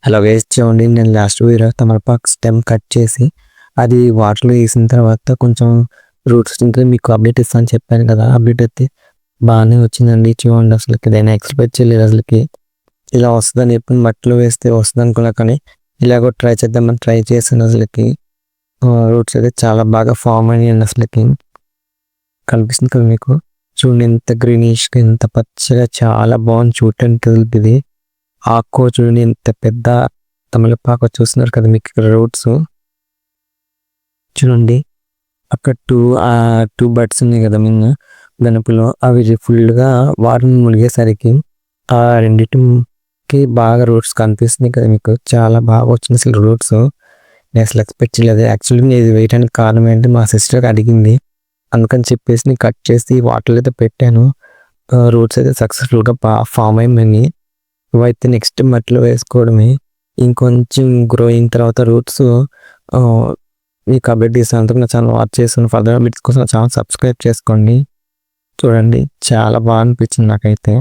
Hello guys, చూడండి నేను last video తమలపాకు స్టెమ్ కట్ చేసి అది వాటర్లో వేసిన తర్వాత కొంచెం రూట్స్ తింటే మీకు అప్డేట్ ఇస్తాను చెప్పాను కదా. అప్డేట్ అయితే బాగానే వచ్చిందండి. చూడండి, అసలుకి నేను ఎక్స్పెక్ట్ చేయలేదు అసలుకి ఇలా వస్తుందని. ఎప్పుడు మట్టిలో వేస్తే వస్తుంది అనుకున్నా, కానీ ఇలాగో ట్రై చేద్దామని ట్రై చేశాను. అసలుకి రూట్స్ అయితే చాలా బాగా ఫామ్ అయ్యాయండి. అసలుకి కనిపిస్తుంది కదా మీకు, చూడండి ఎంత గ్రీనిష్గా ఎంత పచ్చగా చాలా బాగుంది చూడటానికి. ఇది ఆకు చూడండి ఎంత పెద్ద తమలపాకు చూస్తున్నారు కదా మీకు ఇక్కడ రూట్స్ చూడండి. అక్కడ టూ బర్డ్స్ ఉన్నాయి కదా మీన్ గనుపులో, అవి ఫుల్గా వాటర్ మునిగేసరికి ఆ రెండింటికి బాగా రూట్స్ కనిపిస్తున్నాయి కదా మీకు. చాలా బాగా వచ్చింది అసలు రూట్స్. నేను అసలు ఎక్స్పెక్ట్ చేయలేదు. యాక్చువల్లీ నేను ఇది వేయడానికి కారణం ఏంటి, మా సిస్టర్ అడిగింది, అందుకని చెప్పేసి నేను కట్ చేసి వాటర్లో అయితే పెట్టాను. రూట్స్ అయితే సక్సెస్ఫుల్గా ఫామ్ అయ్యాయి. ఇవైతే నెక్స్ట్ మట్టిలో వేసుకోవడమే. ఇంకొంచెం గ్రో అయిన తర్వాత రూట్స్ మీకు అప్డేట్ ఇస్తాను. నా ఛానల్ వాచ్ చేస్తాను. ఫర్దర్ అప్డేట్స్ కోసం నా ఛానల్ సబ్స్క్రైబ్ చేసుకోండి. చూడండి చాలా బాగా అనిపించింది నాకైతే.